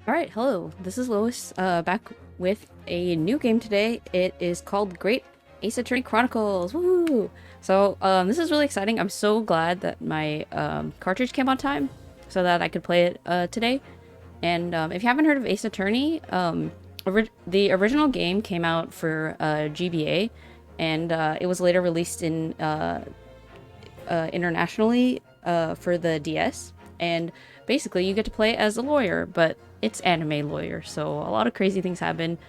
Alright, hello. This is Lois, back with a new game today. It is called Great Ace Attorney Chronicles. Woo! So, this is really exciting. I'm so glad that my cartridge came on time so that I could play it today. And if you haven't heard of Ace Attorney, the original game came out for GBA, and it was later released in internationally for the DS. And basically, you get to play as a lawyer, but it's anime lawyer, so a lot of crazy things happen.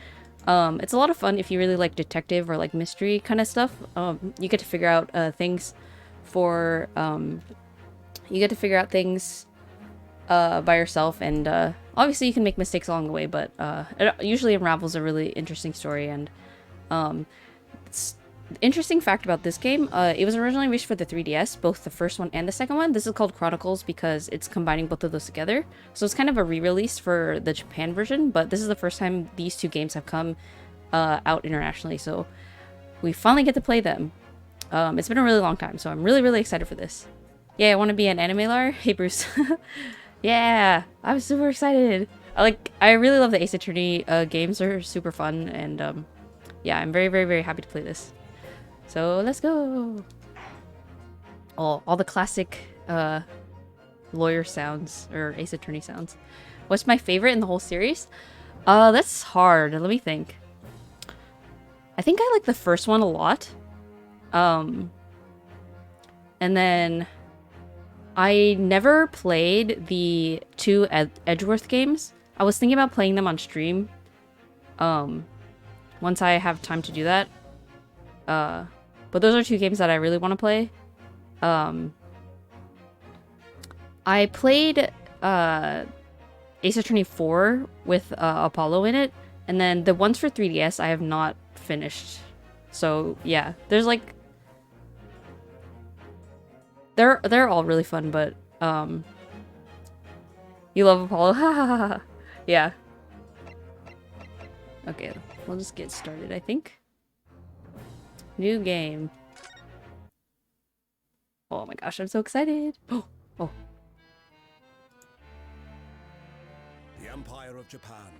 It's a lot of fun if you really like detective or like mystery kind of stuff. You get to figure out things for you get to figure out things by yourself, and obviously you can make mistakes along the way, but it usually unravels a really interesting story. And um, interesting fact about this game, it was originally released for the 3DS, both the first one and the second one. This is called Chronicles because it's combining both of those together. So it's kind of a re-release for the Japan version, but this is the first time these two games have come out internationally, so we finally get to play them. It's been a really long time, so I'm really, really excited for this. Yeah, I want to be an anime lar. Hey, Bruce. Yeah, I'm super excited. I really love the Ace Attorney games. Are super fun, and yeah, I'm very, very, very happy to play this. So let's go. Oh, all the classic lawyer sounds or Ace Attorney sounds. What's my favorite in the whole series? That's hard. Let me think. I think I like the first one a lot. And then I never played the two Edgeworth games. I was thinking about playing them on stream. Once I have time to do that. But those are two games that I really want to play. I played Ace Attorney 4 with Apollo in it, and then the ones for 3DS I have not finished. So yeah, there's like they're all really fun, but you love Apollo. Yeah. Okay, we'll just get started, I think. New game. Oh my gosh, I'm so excited. Oh. The Empire of Japan.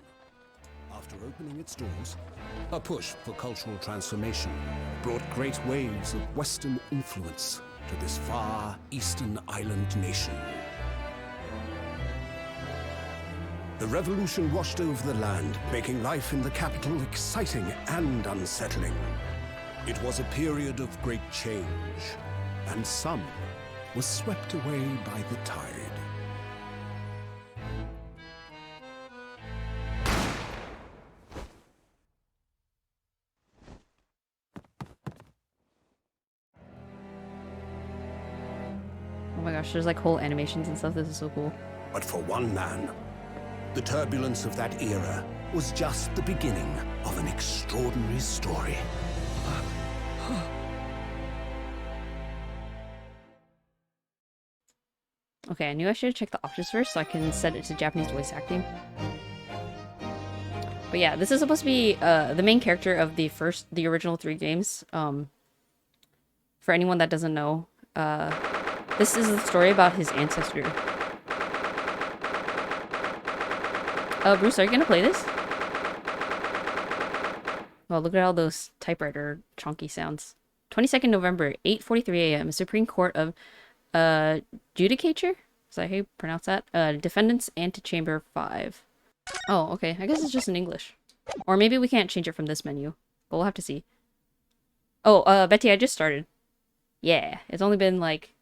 After opening its doors, a push for cultural transformation brought great waves of Western influence to this far eastern island nation. The revolution washed over the land, making life in the capital exciting and unsettling. It was a period of great change, and some was swept away by the tide. Oh my gosh, there's like whole animations and stuff. This is so cool. But for one man, the turbulence of that era was just the beginning of an extraordinary story. Okay, I knew I should have checked the options first so I can set it to Japanese voice acting. But yeah, this is supposed to be the main character of the original three games. For anyone that doesn't know, this is the story about his ancestor. Bruce, are you gonna play this? Oh, look at all those typewriter chonky sounds. 22nd November, 8:43 a.m. Supreme Court of Judicature? Is that how you pronounce that? Defendants Antechamber 5. Oh, okay. I guess it's just in English. Or maybe we can't change it from this menu. But we'll have to see. Oh, Betty, I just started. Yeah, it's only been like...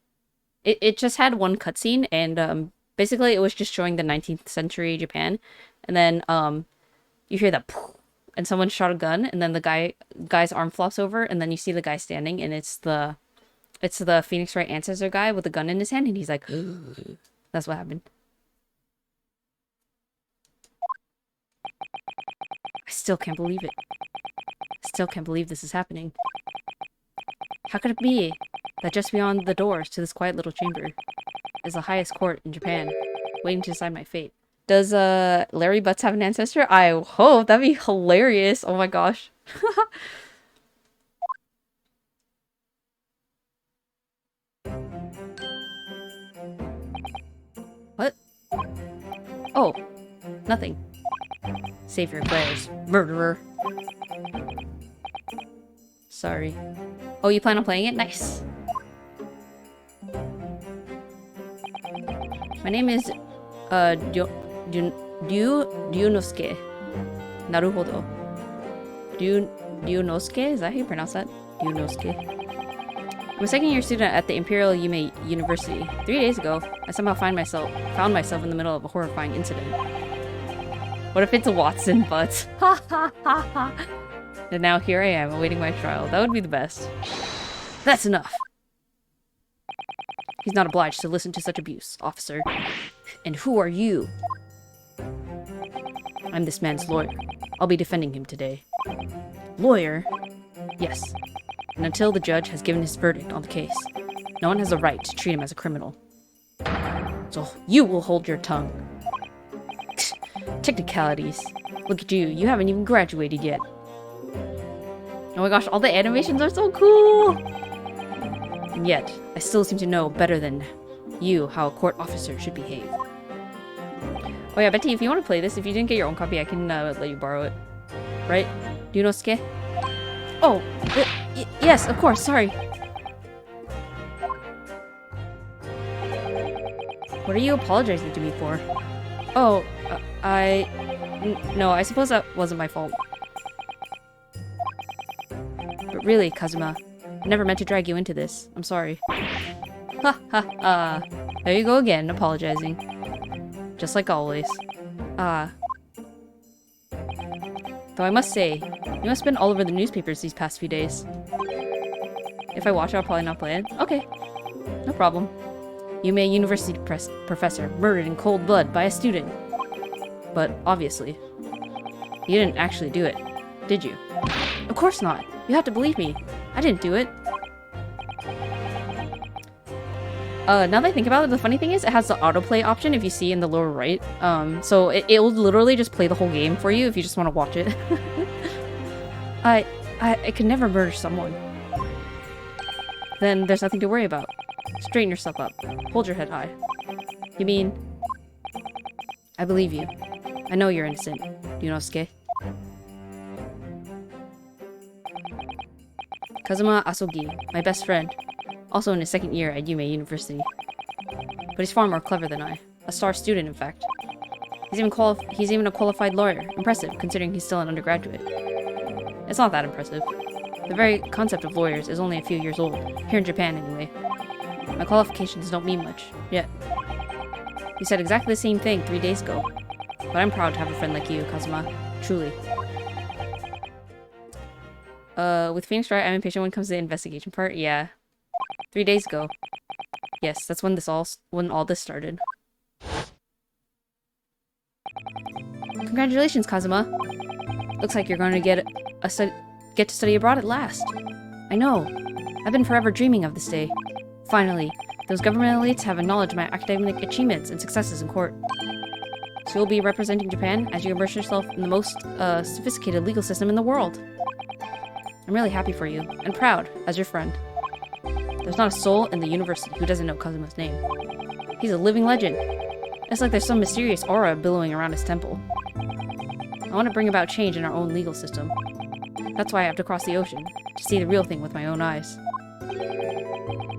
It just had one cutscene, and basically it was just showing the 19th century Japan. And then you hear that poof, and someone shot a gun, and then the guy's arm flops over, and then you see the guy standing, and it's the Phoenix Wright ancestor guy with a gun in his hand, and he's like, that's what happened. I still can't believe it. Still can't believe this is happening. How could it be that just beyond the doors to this quiet little chamber is the highest court in Japan, waiting to decide my fate? Does Larry Butts have an ancestor? I hope. That'd be hilarious. Oh my gosh. What? Oh. Nothing. Save your prayers, murderer. Sorry. Oh, you plan on playing it? Nice. My name is, Ryunosuke. Naruhodo. Ryunosuke? Is that how you pronounce that? Ryunosuke. I'm a second-year student at the Imperial Yume University. 3 days ago, I somehow found myself in the middle of a horrifying incident. What if it's a Watson butt? Ha ha ha ha! And now here I am, awaiting my trial. That would be the best. That's enough! He's not obliged to listen to such abuse, officer. And who are you? I'm this man's lawyer. I'll be defending him today. Lawyer? Yes. And until the judge has given his verdict on the case, no one has a right to treat him as a criminal. So you will hold your tongue. Technicalities. Look at you, you haven't even graduated yet. Oh my gosh, all the animations are so cool! And yet, I still seem to know better than you how a court officer should behave. Oh yeah, Betty, if you want to play this, if you didn't get your own copy, I can let you borrow it. Right? Ryunosuke? Oh! Yes, of course, sorry. What are you apologizing to me for? Oh, no, I suppose that wasn't my fault. But really, Kazuma, I never meant to drag you into this. I'm sorry. Ha ha ha. There you go again, apologizing. Just like always. Though I must say, you must have been all over the newspapers these past few days. If I watch it, I'll probably not play it. Okay. No problem. Yume University professor murdered in cold blood by a student. But, obviously, you didn't actually do it, did you? Of course not. You have to believe me. I didn't do it. Now that I think about it, the funny thing is it has the autoplay option if you see in the lower right. So it will literally just play the whole game for you if you just want to watch it. I could never murder someone. Then there's nothing to worry about. Straighten yourself up. Hold your head high. You mean... I believe you. I know you're innocent, Ryunosuke. Kazuma Asogi, my best friend. Also in his second year at Yume University. But he's far more clever than I. A star student, in fact. He's even a qualified lawyer. Impressive, considering he's still an undergraduate. It's not that impressive. The very concept of lawyers is only a few years old. Here in Japan, anyway. My qualifications don't mean much, yet. You said exactly the same thing 3 days ago. But I'm proud to have a friend like you, Kazuma. Truly. With Phoenix Wright, I'm impatient when it comes to the investigation part. Yeah. 3 days ago. Yes, that's when all this started. Congratulations, Kazuma. Looks like you're going to get to study abroad at last. I know. I've been forever dreaming of this day. Finally, those government elites have acknowledged my academic achievements and successes in court. So you'll be representing Japan as you immerse yourself in the most sophisticated legal system in the world. I'm really happy for you, and proud, as your friend. There's not a soul in the university who doesn't know Kazuma's name. He's a living legend. It's like there's some mysterious aura billowing around his temple. I want to bring about change in our own legal system. That's why I have to cross the ocean, to see the real thing with my own eyes.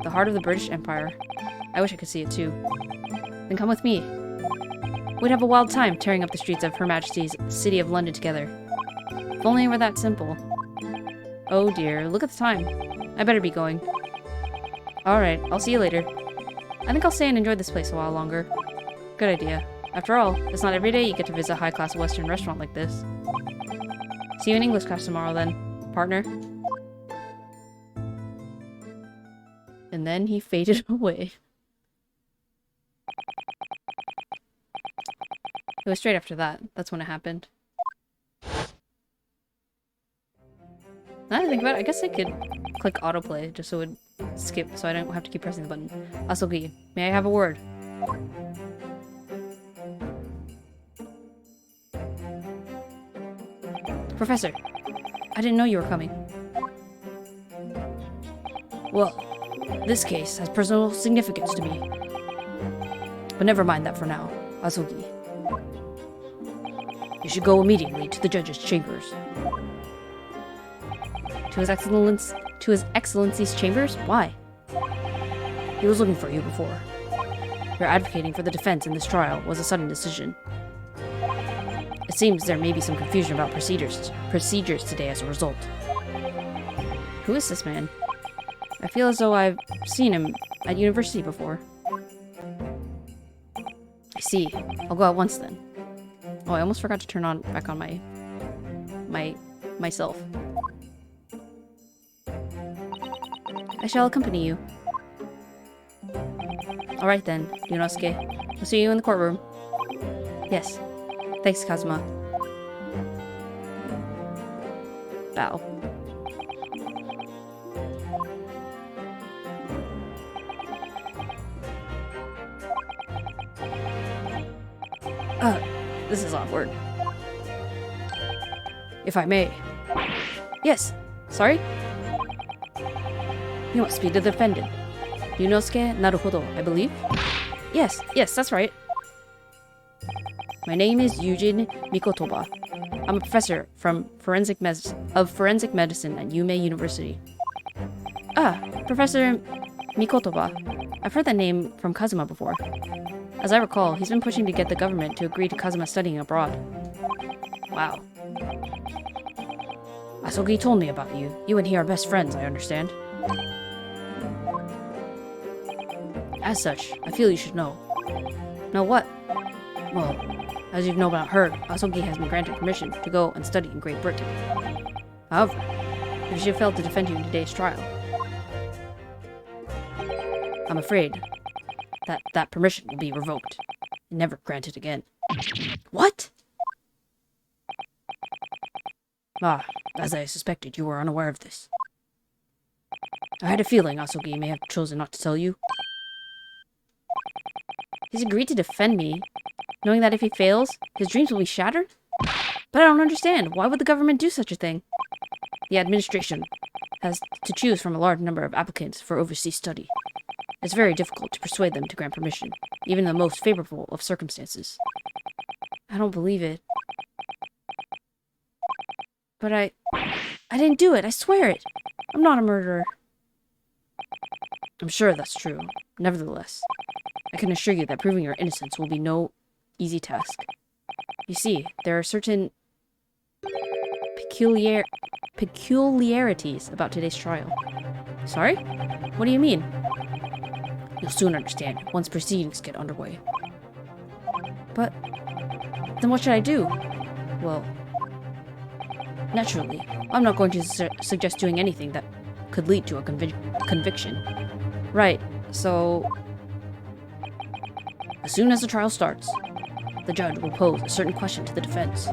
The heart of the British Empire. I wish I could see it too. Then come with me. We'd have a wild time tearing up the streets of Her Majesty's City of London together. If only it were that simple. Oh dear, look at the time. I better be going. Alright, I'll see you later. I think I'll stay and enjoy this place a while longer. Good idea. After all, it's not every day you get to visit a high-class Western restaurant like this. See you in English class tomorrow then, partner. And then he faded away. It was straight after that. That's when it happened. Now that I think about it, I guess I could click autoplay just so it would skip, so I don't have to keep pressing the button. Asogi, may I have a word? Professor, I didn't know you were coming. Well, this case has personal significance to me. But never mind that for now, Asogi. You should go immediately to the judge's chambers. To His Excellency's chambers? Why? He was looking for you before. Your advocating for the defense in this trial was a sudden decision. It seems there may be some confusion about procedures today as a result. Who is this man? I feel as though I've seen him at university before. I see. I'll go at once then. Oh, I almost forgot to turn back on myself. I shall accompany you. Alright then, Yunosuke. We'll see you in the courtroom. Yes. Thanks, Kazuma. Bow. This is awkward. If I may. Yes. Sorry? You must be the defendant. Yunosuke Naruhodo, I believe? Yes, that's right. My name is Yujin Mikotoba. I'm a professor from forensic medicine at Yume University. Ah, Professor Mikotoba. I've heard that name from Kazuma before. As I recall, he's been pushing to get the government to agree to Kazuma studying abroad. Wow. Asogi told me about you. You and he are best friends, I understand. As such, I feel you should know. Know what? Well, as you've known about her, Asogi has been granted permission to go and study in Great Britain. However, if she failed to defend you in today's trial, I'm afraid that permission will be revoked and never granted again. What? Ah, as I suspected, you were unaware of this. I had a feeling Asogi may have chosen not to tell you. He's agreed to defend me, knowing that if he fails, his dreams will be shattered? But I don't understand. Why would the government do such a thing? The administration has to choose from a large number of applicants for overseas study. It's very difficult to persuade them to grant permission, even in the most favorable of circumstances. I don't believe it. But I didn't do it, I swear it. I'm not a murderer. I'm sure that's true. Nevertheless, I can assure you that proving your innocence will be no easy task. You see, there are certain peculiarities about today's trial. Sorry? What do you mean? You'll soon understand once proceedings get underway. But then what should I do? Well, naturally, I'm not going to suggest doing anything that could lead to a conviction. Right, so as soon as the trial starts, the judge will pose a certain question to the defense.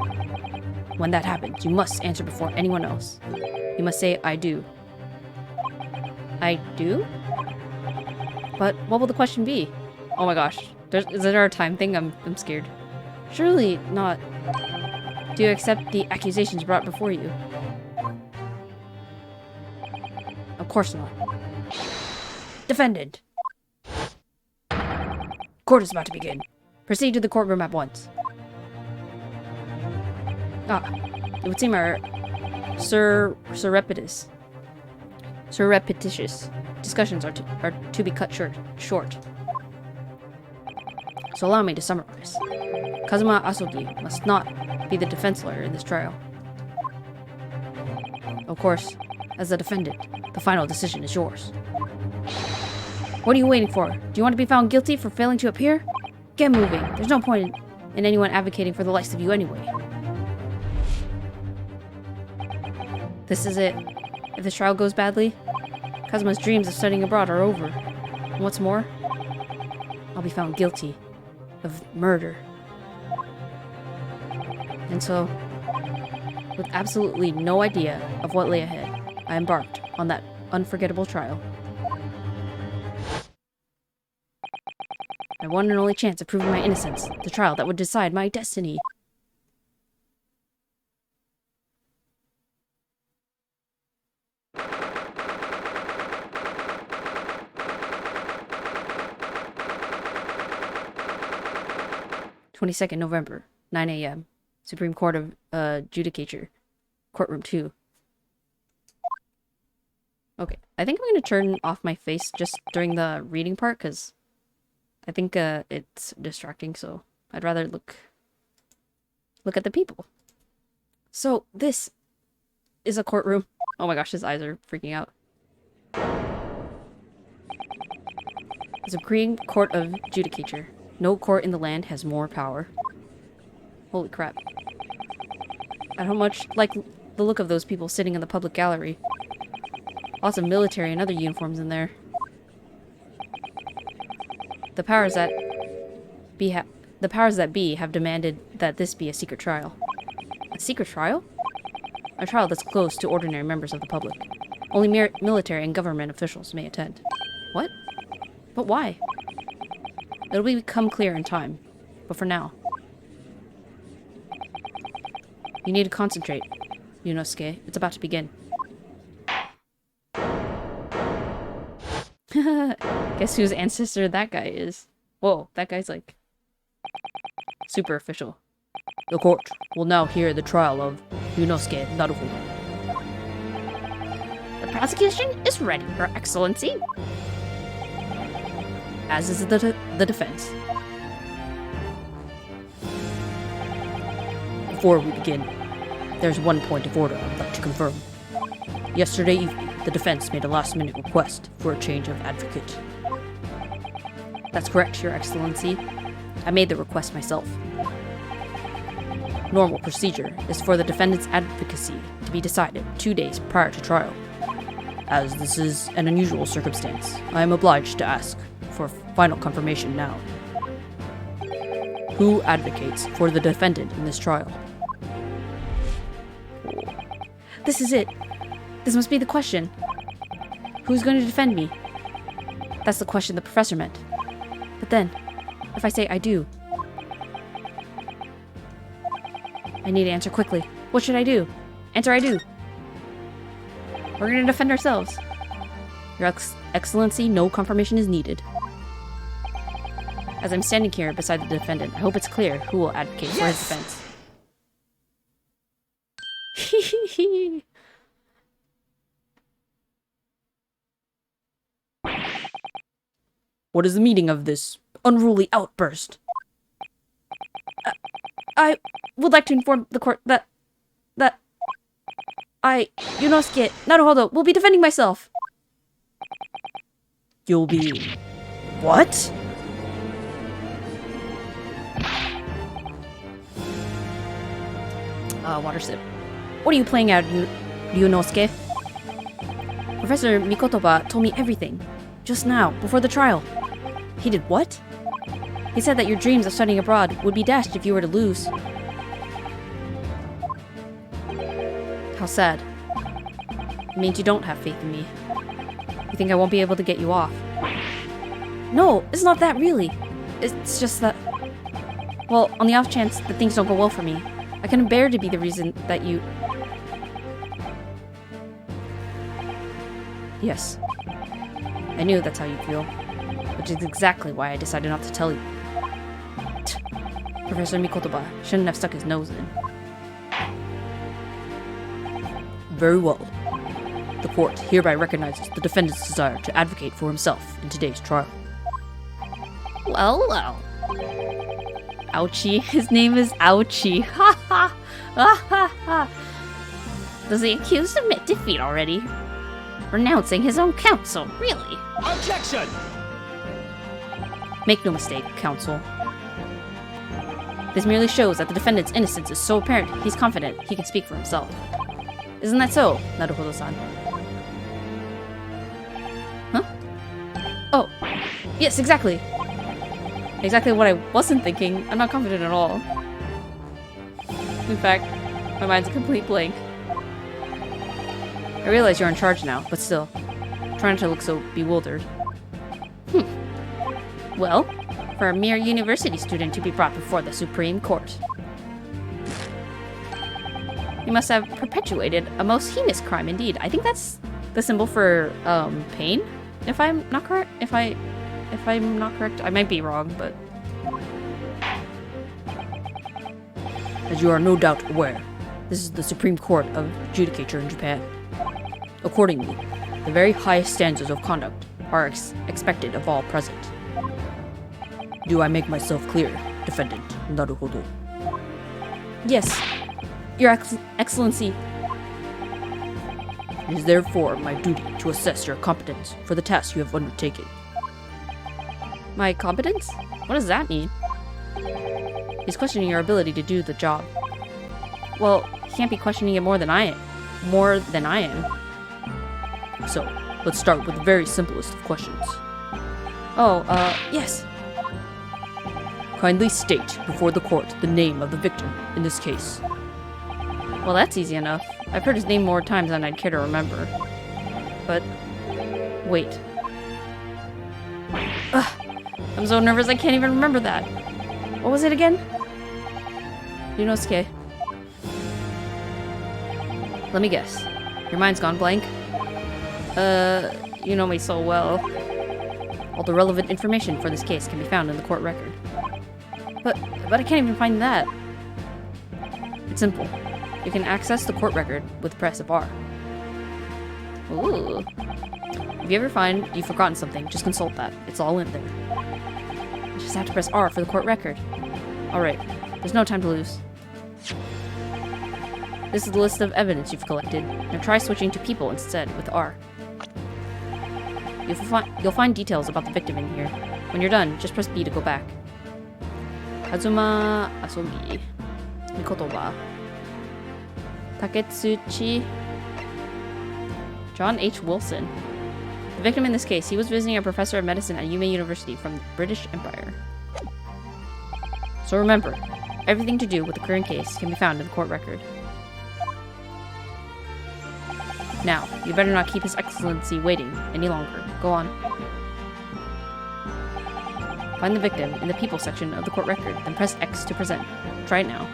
When that happens, you must answer before anyone else. You must say, I do. I do? But what will the question be? Oh my gosh. Is there a time thing? I'm scared. Surely not. Do you accept the accusations brought before you? Of course not. Defendant! Court is about to begin. Proceed to the courtroom at once. Ah, it would seem our surreptitious discussions are to be cut short. So allow me to summarize. Kazuma Asogi must not be the defense lawyer in this trial. Of course, as the defendant, the final decision is yours. What are you waiting for? Do you want to be found guilty for failing to appear? Get moving. There's no point in anyone advocating for the likes of you anyway. This is it. If this trial goes badly, Kazuma's dreams of studying abroad are over. And what's more, I'll be found guilty of murder. And so, with absolutely no idea of what lay ahead, I embarked on that unforgettable trial. My one and only chance of proving my innocence, the trial that would decide my destiny. November 9 a.m. Supreme Court of Judicature. Courtroom 2. Okay, I think I'm gonna turn off my face just during the reading part, because I think it's distracting, so I'd rather look at the people. So, this is a courtroom. Oh my gosh, his eyes are freaking out. The Supreme Court of Judicature. No court in the land has more power. Holy crap. I don't much like the look of those people sitting in the public gallery. Lots of military and other uniforms in there. The powers that be have demanded that this be a secret trial. A secret trial? A trial that's closed to ordinary members of the public. Only military and government officials may attend. What? But why? It'll become clear in time. But for now. You need to concentrate, Yunosuke. It's about to begin. Guess whose ancestor that guy is? Whoa, that guy's like super official. The court will now hear the trial of Yunosuke Naruhodo. The prosecution is ready, Your Excellency. As is the defense. Before we begin, there's one point of order I'd like to confirm. Yesterday evening, the defense made a last-minute request for a change of advocate. That's correct, Your Excellency. I made the request myself. Normal procedure is for the defendant's advocacy to be decided 2 days prior to trial. As this is an unusual circumstance, I am obliged to ask for final confirmation now. Who advocates for the defendant in this trial? This is it. This must be the question. Who's going to defend me? That's the question the professor meant. But then, if I say I do, I need to answer quickly. What should I do? Answer I do. We're going to defend ourselves. Your Excellency, no confirmation is needed. As I'm standing here beside the defendant, I hope it's clear who will advocate for his defense. What is the meaning of this unruly outburst? I would like to inform the court that Yunosuke Naruhodo, will be defending myself. You'll be... what? Water sip. What are you playing at, Yunosuke? Professor Mikotoba told me everything. Just now, before the trial. He did what? He said that your dreams of studying abroad would be dashed if you were to lose. How sad. It means you don't have faith in me. You think I won't be able to get you off. No, it's not that really. It's just that... well, on the off chance that things don't go well for me, I couldn't bear to be the reason that you... Yes. I knew that's how you feel. Which is exactly why I decided not to tell you. Professor Mikotoba shouldn't have stuck his nose in. Very well. The court hereby recognizes the defendant's desire to advocate for himself in today's trial. Well, well. Ouchie. His name is Ouchie. Ha ha! Ha ha ha! Does the accused admit defeat already? Renouncing his own counsel, really? Objection! Make no mistake, counsel. This merely shows that the defendant's innocence is so apparent he's confident he can speak for himself. Isn't that so, Naruhodo-san? Huh? Oh, yes, exactly. Exactly what I wasn't thinking. I'm not confident at all. In fact, my mind's a complete blank. I realize you're in charge now, but still. Try not to look so bewildered. Well, for a mere university student to be brought before the Supreme Court. You must have perpetuated a most heinous crime indeed. I think that's the symbol for, pain? If I'm not correct? If I'm not correct, I might be wrong, but... As you are no doubt aware, this is the Supreme Court of Judicature in Japan. Accordingly, the very highest standards of conduct are expected of all present. Do I make myself clear, defendant? Naruhodo. Yes, Your Excellency. It is therefore my duty to assess your competence for the task you have undertaken. My competence? What does that mean? He's questioning your ability to do the job. Well, he can't be questioning it more than I am. So, let's start with the very simplest of questions. Oh, yes. Kindly state before the court the name of the victim in this case. Well, that's easy enough. I've heard his name more times than I'd care to remember. But, wait. Ugh, I'm so nervous I can't even remember that. What was it again? Yunosuke. Let me guess. Your mind's gone blank? You know me so well. All the relevant information for this case can be found in the court record. But I can't even find that. It's simple. You can access the court record with the press of R. Ooh. If you ever find you've forgotten something, just consult that. It's all in there. You just have to press R for the court record. Alright, there's no time to lose. This is the list of evidence you've collected. Now try switching to people instead with R. You'll find details about the victim in here. When you're done, just press B to go back. Kazuma Asogi. Mikotoba. Taketsuchi. John H. Wilson. The victim in this case, he was visiting a professor of medicine at Yume University from the British Empire. So remember, everything to do with the current case can be found in the court record. Now, you better not keep His Excellency waiting any longer. Go on. Find the victim in the people section of the court record, then press X to present. Try it now.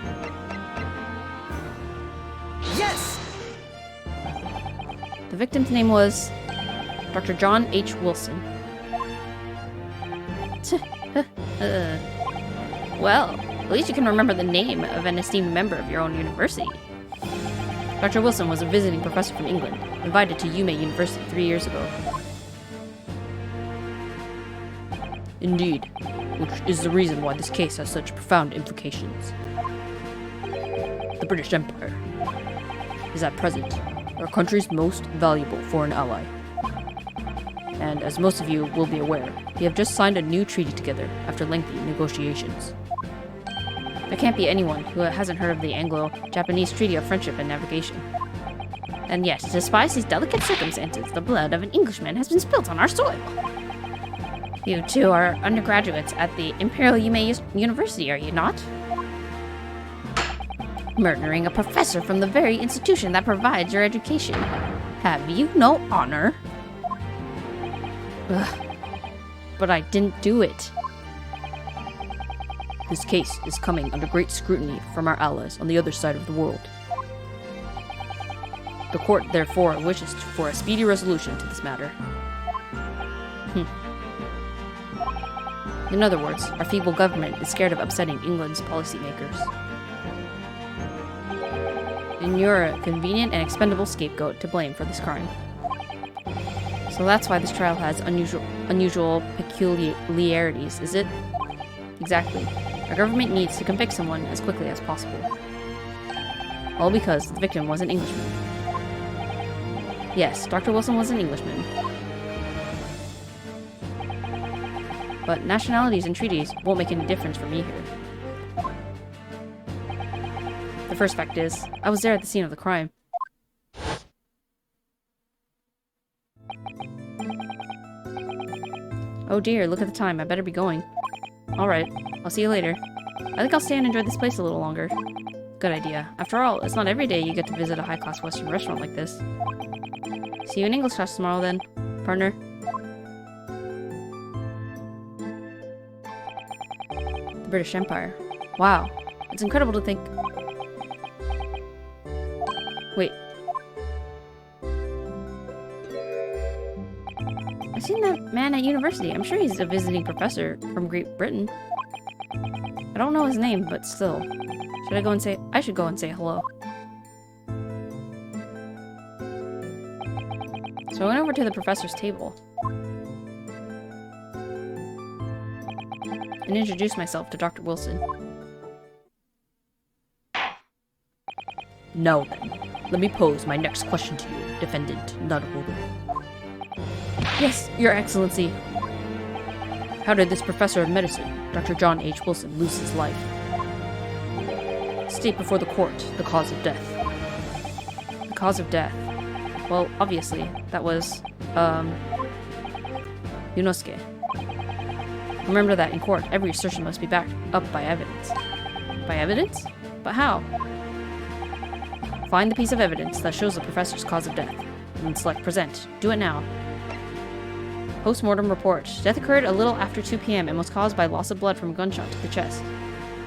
Yes! The victim's name was Dr. John H. Wilson. Well, at least you can remember the name of an esteemed member of your own university. Dr. Wilson was a visiting professor from England, invited to Yume University 3 years ago. Indeed, which is the reason why this case has such profound implications. The British Empire is at present our country's most valuable foreign ally. And as most of you will be aware, we have just signed a new treaty together after lengthy negotiations. There can't be anyone who hasn't heard of the Anglo-Japanese Treaty of Friendship and Navigation. And yet, despite these delicate circumstances, the blood of an Englishman has been spilt on our soil. You two are undergraduates at the Imperial Yume University, are you not? Murdering a professor from the very institution that provides your education. Have you no honor? Ugh. But I didn't do it. This case is coming under great scrutiny from our allies on the other side of the world. The court, therefore, wishes for a speedy resolution to this matter. In other words, our feeble government is scared of upsetting England's policymakers. And you're a convenient and expendable scapegoat to blame for this crime. So that's why this trial has unusual peculiarities, is it? Exactly. Our government needs to convict someone as quickly as possible. All because the victim was an Englishman. Yes, Dr. Wilson was an Englishman. But nationalities and treaties won't make any difference for me here. The first fact is, I was there at the scene of the crime. Oh dear, look at the time. I better be going. Alright, I'll see you later. I think I'll stay and enjoy this place a little longer. Good idea. After all, it's not every day you get to visit a high-class Western restaurant like this. See you in English class tomorrow then, partner. The British Empire. Wow. It's incredible to think... Wait. I've seen that man at university. I'm sure he's a visiting professor from Great Britain. I don't know his name, but still. Should I go and say... I should go and say hello. So I went over to the professor's table and introduced myself to Dr. Wilson. Now then, let me pose my next question to you, Defendant Naruhodo. Yes, Your Excellency. How did this professor of medicine, Dr. John H. Wilson, lose his life? State before the court the cause of death. The cause of death. Well, obviously, that was, Yunosuke. Remember that in court, every assertion must be backed up by evidence. By evidence? But how? Find the piece of evidence that shows the professor's cause of death, and select present. Do it now. Post-mortem report. Death occurred a little after 2 p.m. and was caused by loss of blood from a gunshot to the chest.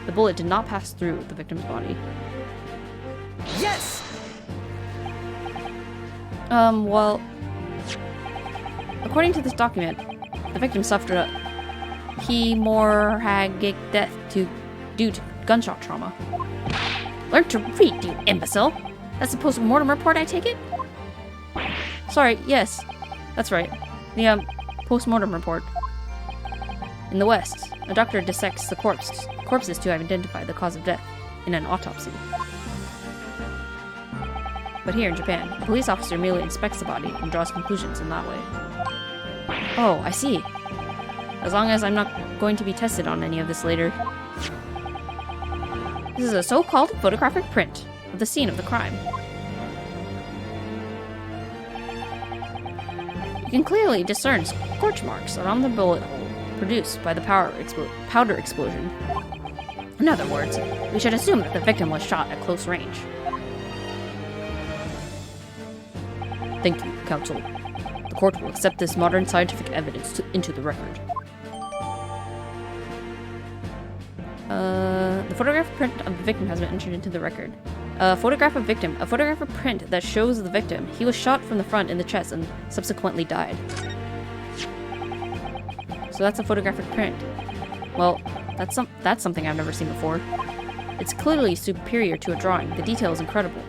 The bullet did not pass through the victim's body. Yes! Well... According to this document, the victim suffered a hemorrhagic death due to gunshot trauma. Learn to read, you imbecile! That's the post-mortem report, I take it? Sorry, yes. That's right. The, post-mortem report. In the West, a doctor dissects the corpses to identify the cause of death in an autopsy. But here in Japan, a police officer merely inspects the body and draws conclusions in that way. Oh, I see. As long as I'm not going to be tested on any of this later. This is a so-called photographic print of the scene of the crime. You can clearly discern scorch marks around the bullet hole produced by the powder explosion. In other words, we should assume that the victim was shot at close range. Thank you, counsel. The court will accept this modern scientific evidence into the record. The photographic print of the victim has been entered into the record. A photograph of victim. A photographic print that shows the victim. He was shot from the front in the chest and subsequently died. So that's a photographic print. Well, that's something I've never seen before. It's clearly superior to a drawing. The detail is incredible.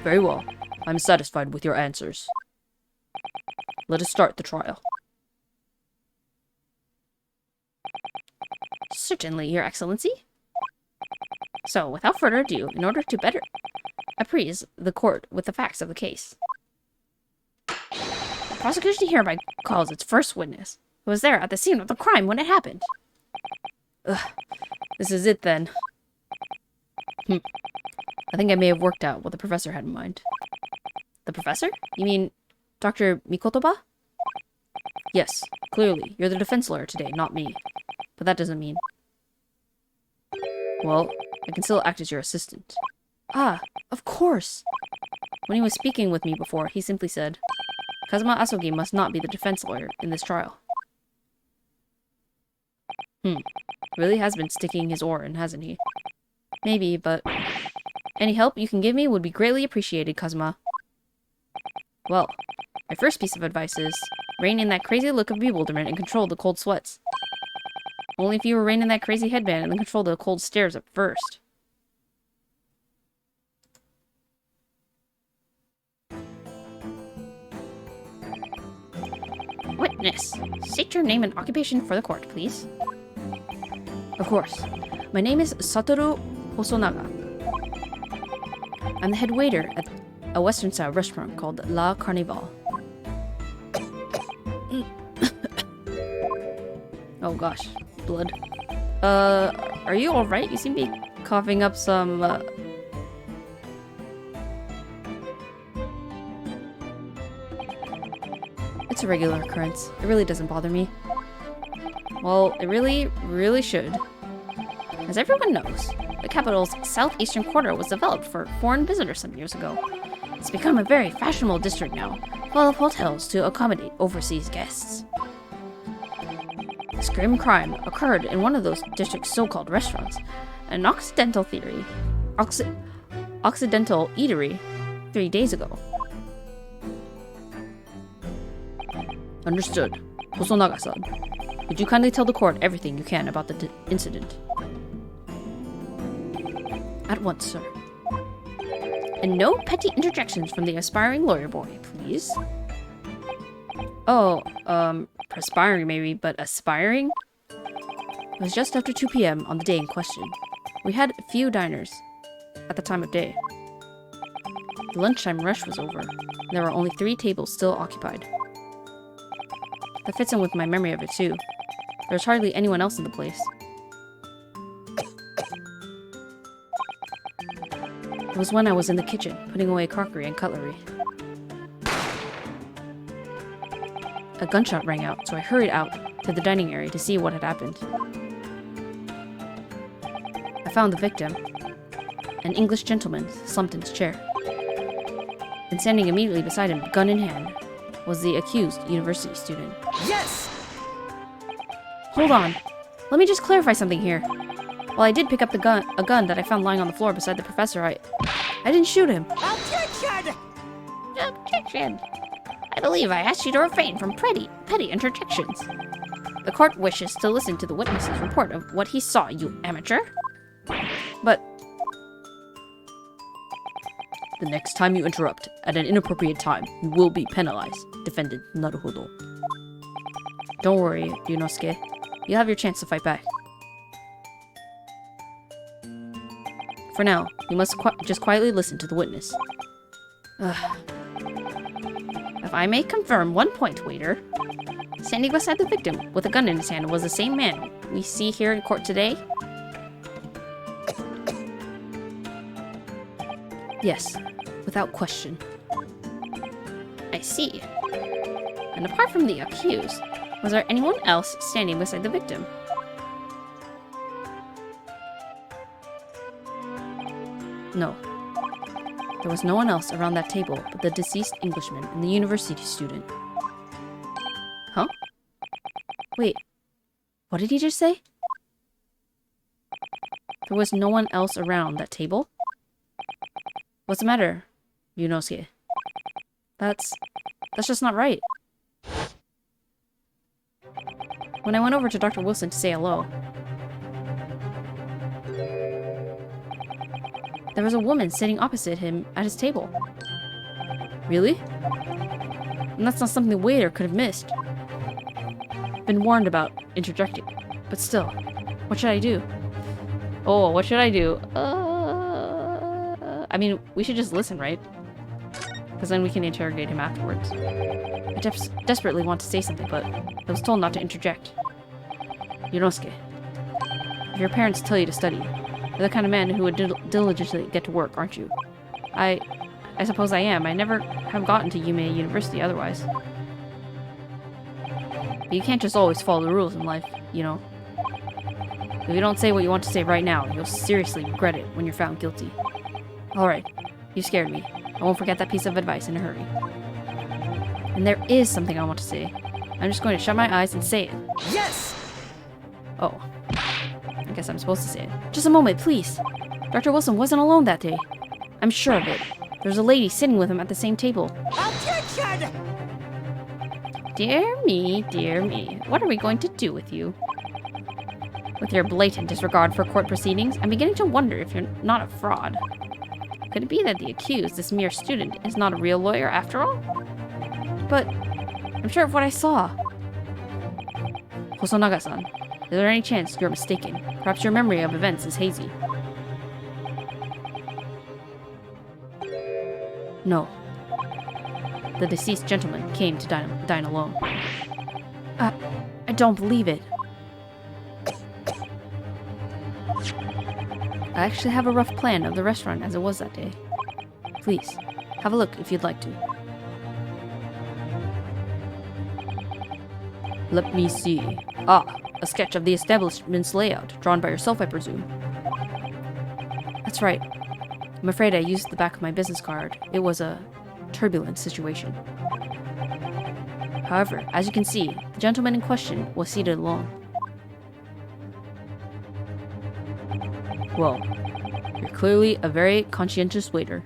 Very well. I'm satisfied with your answers. Let us start the trial. Certainly, Your Excellency. So, without further ado, in order to better apprise the court with the facts of the case, the prosecution hereby calls its first witness, who was there at the scene of the crime when it happened. Ugh, this is it then. I think I may have worked out what the professor had in mind. The professor? You mean Dr. Mikotoba? Yes, clearly. You're the defense lawyer today, not me. But that doesn't mean... Well, I can still act as your assistant. Ah, of course! When he was speaking with me before, he simply said, Kazuma Asogi must not be the defense lawyer in this trial. Really has been sticking his oar in, hasn't he? Maybe, but... Any help you can give me would be greatly appreciated, Kazuma. Well, my first piece of advice is, rein in that crazy look of bewilderment and control the cold sweats. Only if you were rein in that crazy headband and then control the cold stares at first. Witness, state your name and occupation for the court, please. Of course. My name is Satoru Hosonaga. I'm the head waiter at a Western-style restaurant called La Carnival. Oh gosh, blood. Are you alright? You seem to be coughing up some, It's a regular occurrence. It really doesn't bother me. Well, it really, really should. As everyone knows, the capital's southeastern quarter was developed for foreign visitors some years ago. It's become a very fashionable district now, full of hotels to accommodate overseas guests. This grim crime occurred in one of those district's so-called restaurants, an Occidental eatery 3 days ago. Understood. Hosonaga-san, would you kindly tell the court everything you can about the incident? At once, sir. And no petty interjections from the aspiring lawyer boy, please. Oh, perspiring maybe, but aspiring? It was just after 2 p.m. on the day in question. We had few diners at the time of day. The lunchtime rush was over, and there were only 3 tables still occupied. That fits in with my memory of it too. There was hardly anyone else in the place. It was when I was in the kitchen, putting away crockery and cutlery. A gunshot rang out, so I hurried out to the dining area to see what had happened. I found the victim, an English gentleman, slumped in his chair. And standing immediately beside him, gun in hand, was the accused university student. Yes! Hold on. Let me just clarify something here. While I did pick up a gun that I found lying on the floor beside the professor, I didn't shoot him. Objection! Objection! I believe I asked you to refrain from petty interjections. The court wishes to listen to the witness's report of what he saw, you amateur. But the next time you interrupt at an inappropriate time, you will be penalized, defended Naruhodo. Don't worry, Ryunosuke. You'll have your chance to fight back. For now, you must just quietly listen to the witness. If I may confirm one point, waiter. Standing beside the victim with a gun in his hand was the same man we see here in court today? Yes, without question. I see. And apart from the accused, was there anyone else standing beside the victim? No. There was no one else around that table but the deceased Englishman and the university student. Huh? Wait. What did he just say? There was no one else around that table? What's the matter, Ryunosuke? That's just not right. When I went over to Dr. Wilson to say hello, there was a woman sitting opposite him at his table. Really? And that's not something the waiter could have missed. Been warned about interjecting, but still, what should I do? Oh, what should I do? I mean, we should just listen, right? Because then we can interrogate him afterwards. I desperately want to say something, but I was told not to interject. Ryunosuke, if your parents tell you to study, you're the kind of man who would diligently get to work, aren't you? I suppose I am. I never have gotten to Yume University otherwise. But you can't just always follow the rules in life, you know. If you don't say what you want to say right now, you'll seriously regret it when you're found guilty. Alright, you scared me. I won't forget that piece of advice in a hurry. And there is something I want to say. I'm just going to shut my eyes and say it. Yes! Oh. I guess I'm supposed to say it. Just a moment, please. Dr. Wilson wasn't alone that day. I'm sure of it. There's a lady sitting with him at the same table. Objection! Dear me. What are we going to do with you? With your blatant disregard for court proceedings, I'm beginning to wonder if you're not a fraud. Could it be that the accused, this mere student, is not a real lawyer after all? But I'm sure of what I saw. Hosonaga-san, is there any chance you're mistaken? Perhaps your memory of events is hazy. No. The deceased gentleman came to dine alone. I don't believe it. I actually have a rough plan of the restaurant as it was that day. Please, have a look if you'd like to. Let me see. Ah, a sketch of the establishment's layout, drawn by yourself, I presume. That's right. I'm afraid I used the back of my business card. It was a turbulent situation. However, as you can see, the gentleman in question was seated alone. Well, you're clearly a very conscientious waiter.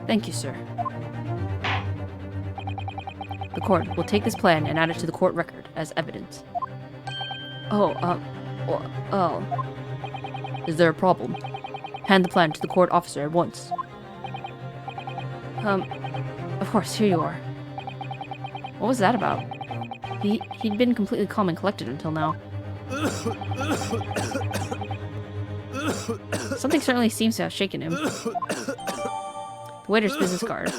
Thank you, sir. The court will take this plan and add it to the court record as evidence. Is there a problem? Hand the plan to the court officer at once. Of course, here you are. What was that about? He'd been completely calm and collected until now. Something certainly seems to have shaken him. The waiter's business card.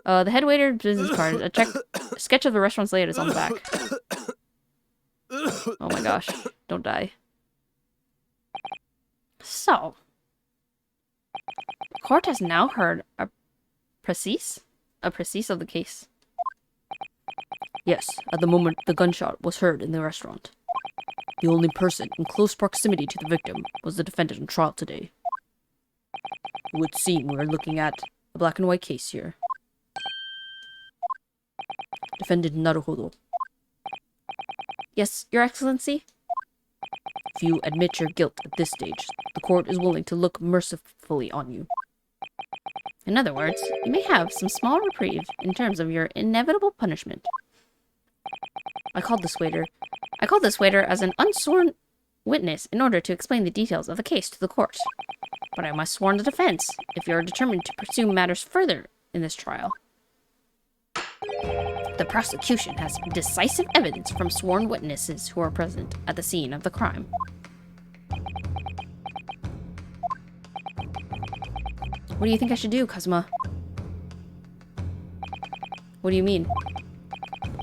The head waiter's business card. A sketch of the restaurant's layout is on the back. Oh my gosh. Don't die. So. The court has now heard a précis of the case. Yes, at the moment the gunshot was heard in the restaurant. The only person in close proximity to the victim was the defendant on trial today. It would seem we are looking at a black and white case here. Defendant Naruhodo. Yes, Your Excellency? If you admit your guilt at this stage, the court is willing to look mercifully on you. In other words, you may have some small reprieve in terms of your inevitable punishment. I called this waiter as an unsworn witness in order to explain the details of the case to the court. But I must warn the defense if you are determined to pursue matters further in this trial. The prosecution has decisive evidence from sworn witnesses who are present at the scene of the crime. What do you think I should do, Kazuma? What do you mean?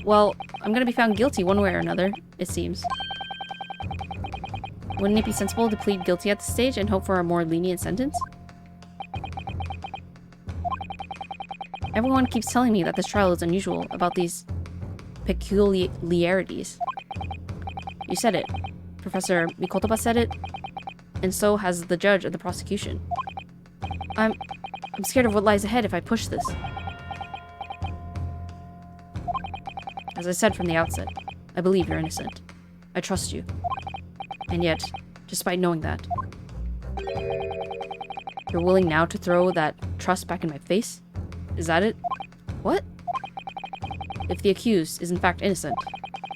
Well, I'm gonna be found guilty one way or another, it seems. Wouldn't it be sensible to plead guilty at this stage and hope for a more lenient sentence? Everyone keeps telling me that this trial is unusual about these peculiarities. You said it. Professor Mikotoba said it, and so has the judge of the prosecution. I'm scared of what lies ahead if I push this. As I said from the outset, I believe you're innocent. I trust you. And yet, despite knowing that, you're willing now to throw that trust back in my face? Is that it? What? If the accused is in fact innocent,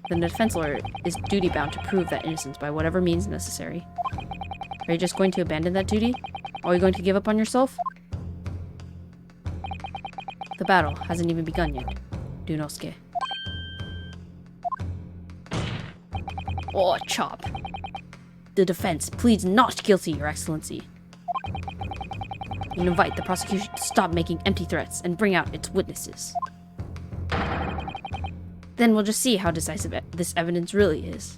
then the defense lawyer is duty-bound to prove that innocence by whatever means necessary. Are you just going to abandon that duty? Are you going to give up on yourself? The battle hasn't even begun yet, Dunosuke. Oh, chop. The defense pleads not guilty, Your Excellency. And invite the prosecution to stop making empty threats and bring out its witnesses. Then we'll just see how decisive this evidence really is.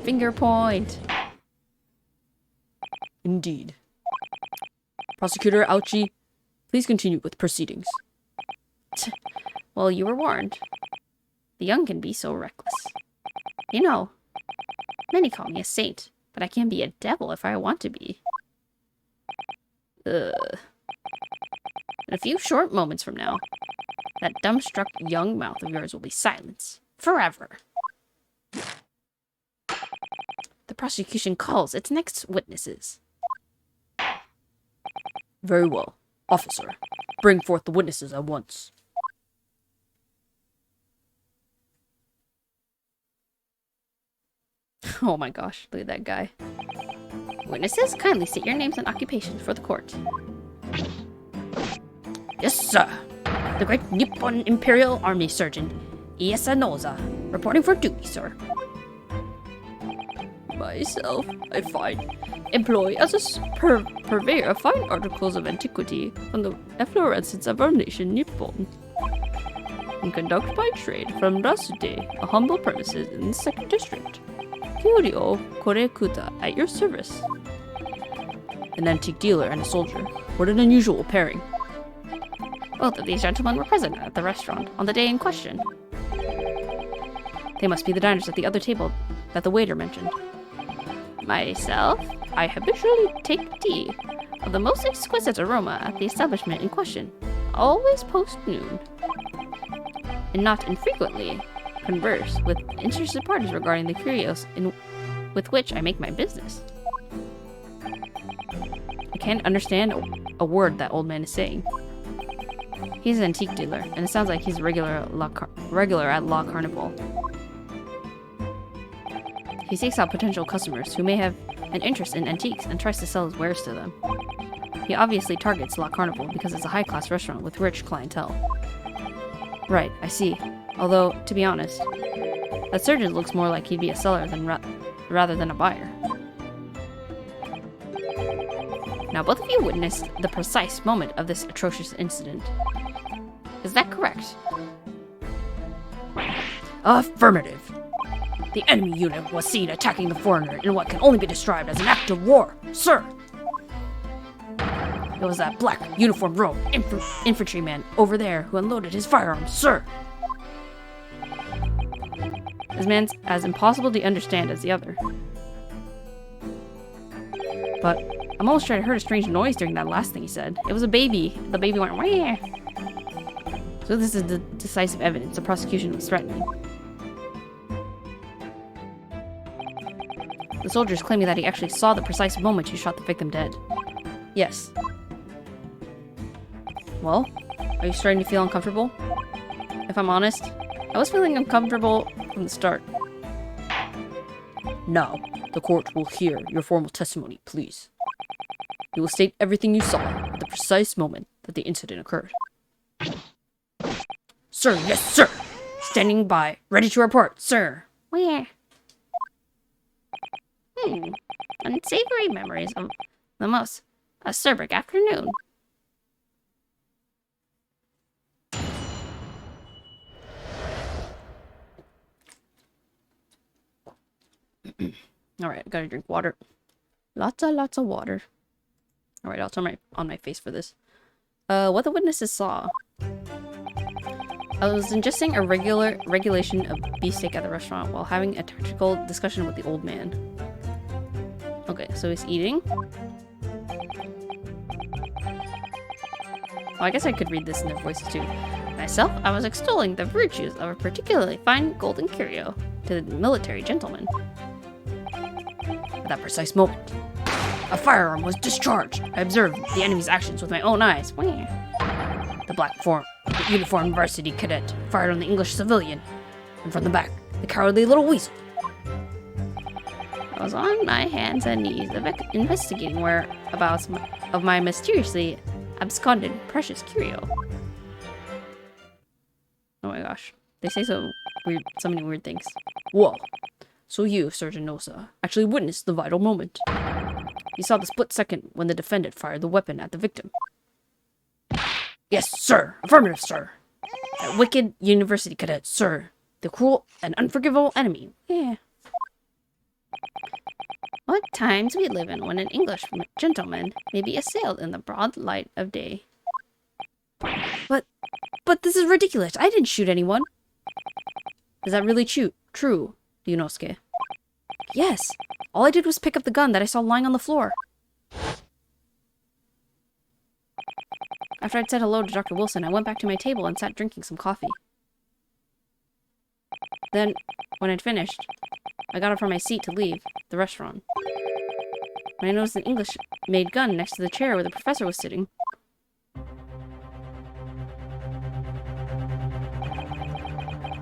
Finger point. Indeed. Prosecutor Auchi, please continue with proceedings. Well, you were warned. The young can be so reckless. You know, many call me a saint, but I can be a devil if I want to be. In a few short moments from now, that dumbstruck young mouth of yours will be silenced. Forever. The prosecution calls its next witnesses. Very well. Officer, bring forth the witnesses at once. Oh my gosh, look at that guy. Witnesses, kindly state your names and occupations for the court. Yes, sir. The great Nippon Imperial Army Surgeon, Iesa Noza, reporting for duty, sir. Myself, I find, employ as a purveyor of fine articles of antiquity from the efflorescence of our nation, Nippon. And conduct my trade from Rasute, a humble premises in the 2nd District. Kyuryo Korekuta, at your service. An antique dealer and a soldier. What an unusual pairing. Both of these gentlemen were present at the restaurant on the day in question. They must be the diners at the other table that the waiter mentioned. Myself, I habitually take tea of the most exquisite aroma at the establishment in question, always post-noon. And not infrequently converse with interested parties regarding the curios with which I make my business. I can't understand a word that old man is saying. He's an antique dealer, and it sounds like he's regular at La Carnival. He seeks out potential customers who may have an interest in antiques and tries to sell his wares to them. He obviously targets La Carnival because it's a high-class restaurant with rich clientele. Right, I see. Although, to be honest, that surgeon looks more like he'd be a seller rather than a buyer. Now, both of you witnessed the precise moment of this atrocious incident. Is that correct? Affirmative. The enemy unit was seen attacking the foreigner in what can only be described as an act of war, sir. It was that black, uniformed rogue infantryman over there who unloaded his firearms, sir. This man's as impossible to understand as the other. But I'm almost sure I heard a strange noise during that last thing he said. It was a baby. The baby went, wah. So this is the decisive evidence the prosecution was threatening. The soldier is claiming that he actually saw the precise moment he shot the victim dead. Yes. Well, are you starting to feel uncomfortable? If I'm honest, I was feeling uncomfortable from the start. Now, the court will hear your formal testimony, please. You will state everything you saw at the precise moment that the incident occurred. Sir, yes, sir! Standing by, ready to report, sir. Where? Unsavory memories of the most acerbic afternoon. Alright, gotta drink water. Lots of water. Alright, I'll turn on my face for this. What the witnesses saw. I was ingesting a regulation of beefsteak at the restaurant while having a tactical discussion with the old man. Okay, so he's eating. Well, I guess I could read this in their voices too. Myself, I was extolling the virtues of a particularly fine golden curio to the military gentleman. At that precise moment, a firearm was discharged. I observed the enemy's actions with my own eyes. The uniformed varsity cadet fired on the English civilian, and from the back, the cowardly little weasel. I was on my hands and knees investigating whereabouts of my mysteriously absconded precious curio. Oh my gosh. They say so many weird things. Whoa. So you, Sergeant Nosa, actually witnessed the vital moment. You saw the split second when the defendant fired the weapon at the victim. Yes, sir. Affirmative, sir. That wicked university cadet, sir. The cruel and unforgivable enemy. Yeah. What times we live in when an English gentleman may be assailed in the broad light of day. But this is ridiculous. I didn't shoot anyone. Is that really true, Yunosuke? Yes. All I did was pick up the gun that I saw lying on the floor. After I'd said hello to Dr. Wilson, I went back to my table and sat drinking some coffee. Then, when I'd finished, I got up from my seat to leave the restaurant. When I noticed an English-made gun next to the chair where the professor was sitting.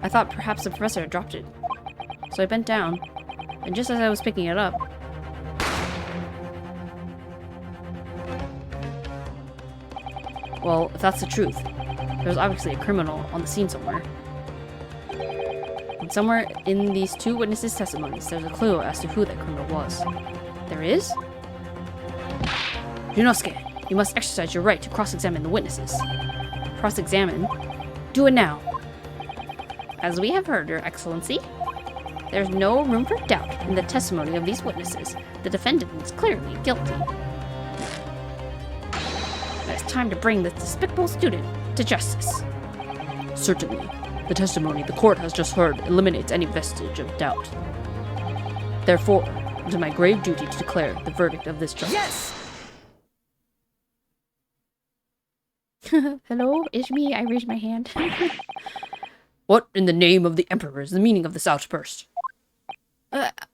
I thought perhaps the professor had dropped it. So I bent down, and just as I was picking it up, well, if that's the truth, there was obviously a criminal on the scene somewhere. And somewhere in these two witnesses' testimonies, there's a clue as to who that criminal was. There is? Yunosuke, you must exercise your right to cross-examine the witnesses. Cross-examine? Do it now. As we have heard, Your Excellency, there's no room for doubt in the testimony of these witnesses. The defendant is clearly guilty. It's time to bring this despicable student to justice. Certainly. The testimony the court has just heard eliminates any vestige of doubt. Therefore, it is my grave duty to declare the verdict of this judge. Yes! Hello, it's me. I raised my hand. What in the name of the Emperor is the meaning of this outburst?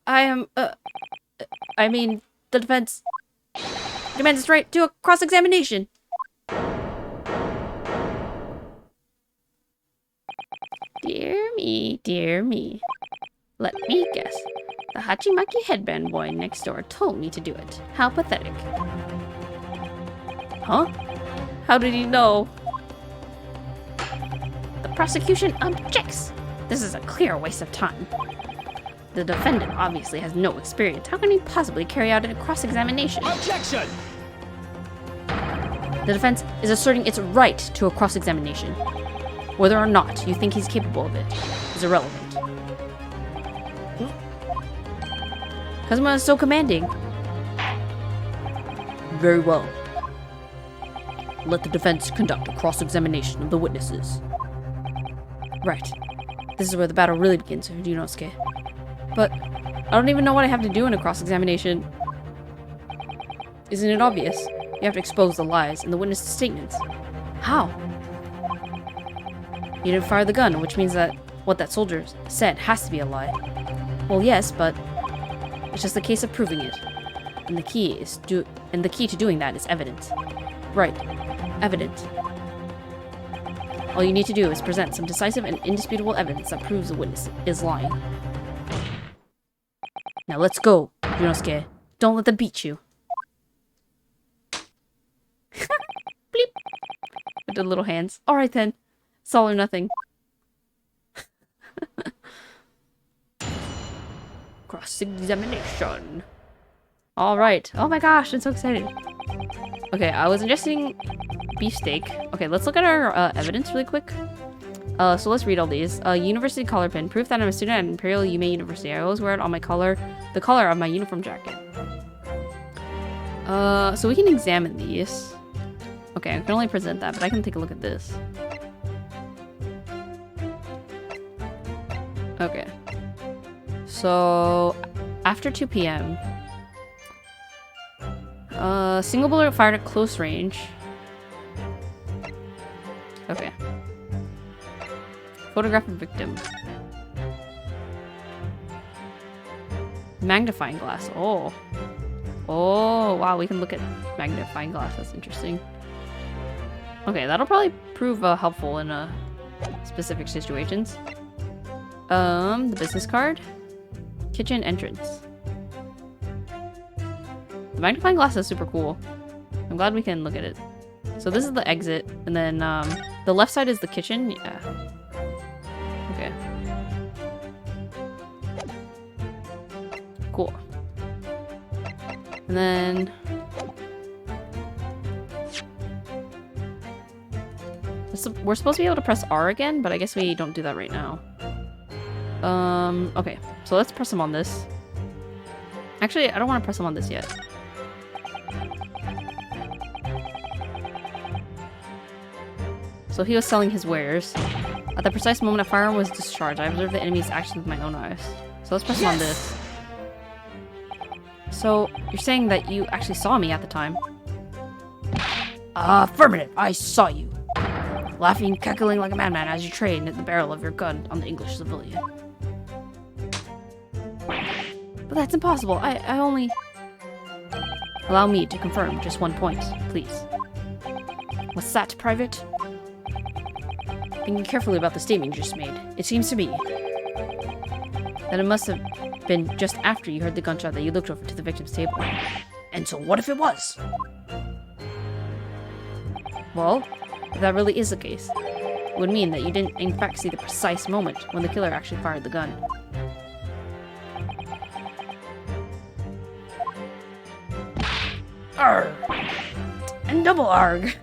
I mean, the defense demands its right to a cross-examination. Dear me, dear me. Let me guess. The Hachimaki headband boy next door told me to do it. How pathetic. Huh? How did he know? The prosecution objects. This is a clear waste of time. The defendant obviously has no experience. How can he possibly carry out a cross-examination? Objection! The defense is asserting its right to a cross-examination. Whether or not you think he's capable of it is irrelevant. Kazuma is so commanding. Very well. Let the defense conduct a cross-examination of the witnesses. Right. This is where the battle really begins, Ryunosuke. But I don't even know what I have to do in a cross-examination. Isn't it obvious? You have to expose the lies in the witness statements. How? You didn't fire the gun, which means that what that soldier said has to be a lie. Well, yes, but it's just a case of proving it. And the key to doing that is evidence. Right. Evidence. All you need to do is present some decisive and indisputable evidence that proves the witness is lying. Now let's go, Ryunosuke. Don't let them beat you. Bleep. With the little hands. Alright then. It's all or nothing. Cross-examination. Alright. Oh my gosh, I'm so excited. Okay, I was ingesting beefsteak. Okay, let's look at our evidence really quick. So let's read all these. University collar pin. Proof that I'm a student at Imperial Yume University. I always wear it on my collar, the collar of my uniform jacket. So we can examine these. Okay, I can only present that, but I can take a look at this. Okay. So, after 2 p.m. Single bullet fired at close range. Okay. Photograph of victim. Magnifying glass. Oh. Oh, wow, we can look at magnifying glass. That's interesting. Okay, that'll probably prove helpful in specific situations. The business card. Kitchen entrance. The magnifying glass is super cool. I'm glad we can look at it. So this is the exit, and then the left side is the kitchen. Yeah. Okay. Cool. And then we're supposed to be able to press R again, but I guess we don't do that right now. Okay. So let's press him on this. Actually, I don't want to press him on this yet. So he was selling his wares. At the precise moment a firearm was discharged, I observed the enemy's actions with my own eyes. So let's press him on this. So, you're saying that you actually saw me at the time? Affirmative, I saw you. Laughing, cackling like a madman as you trained at the barrel of your gun on the English civilian. But that's impossible, I only... Allow me to confirm just one point, please. What's that, Private? Thinking carefully about the statement you just made, it seems to me that it must have been just after you heard the gunshot that you looked over to the victim's table. And so what if it was? Well, if that really is the case, it would mean that you didn't in fact see the precise moment when the killer actually fired the gun. Arg! And double arg!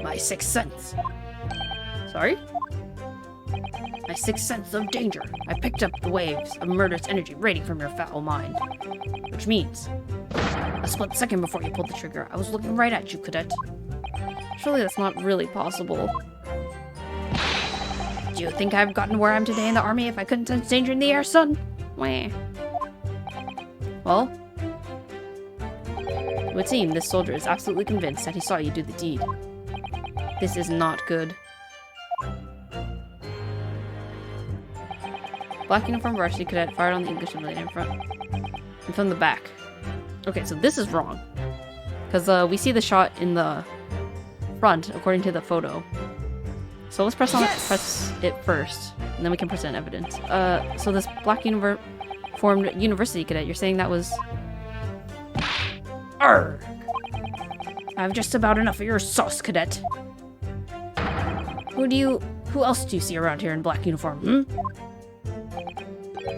My sixth sense. Sorry? My sixth sense of danger. I picked up the waves of murderous energy radiating from your foul mind. Which means, a split second before you pulled the trigger, I was looking right at you, Cadet. Surely that's not really possible. Do you think I've gotten where I'm today in the army if I couldn't sense danger in the air, son? Wah. Well, it would seem this soldier is absolutely convinced that he saw you do the deed. This is not good. Black uniform varsity cadet fired on the English civilian in front and from the back. Okay, so this is wrong. Because we see the shot in the front according to the photo. So let's press on press it first. and then we can present evidence. So this black uniformed university cadet, you're saying that was... Arrgh! I've just about enough of your sauce, cadet. Who else do you see around here in black uniform, hmm?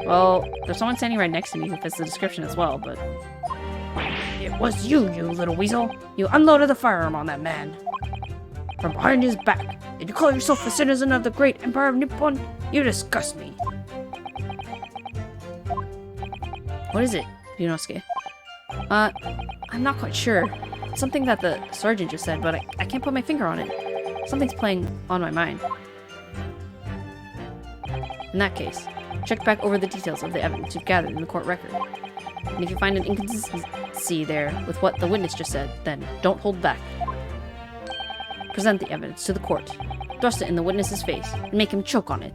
Well, there's someone standing right next to me who fits the description as well, but... It was you, you little weasel. You unloaded the firearm on that man. From behind his back. Did you call yourself a citizen of the great Empire of Nippon? You disgust me. What is it, Ryunosuke? I'm not quite sure. Something that the sergeant just said, but I can't put my finger on it. Something's playing on my mind. In that case, check back over the details of the evidence you've gathered in the court record. And if you find an inconsistency there with what the witness just said, then don't hold back. Present the evidence to the court. Thrust it in the witness's face and make him choke on it.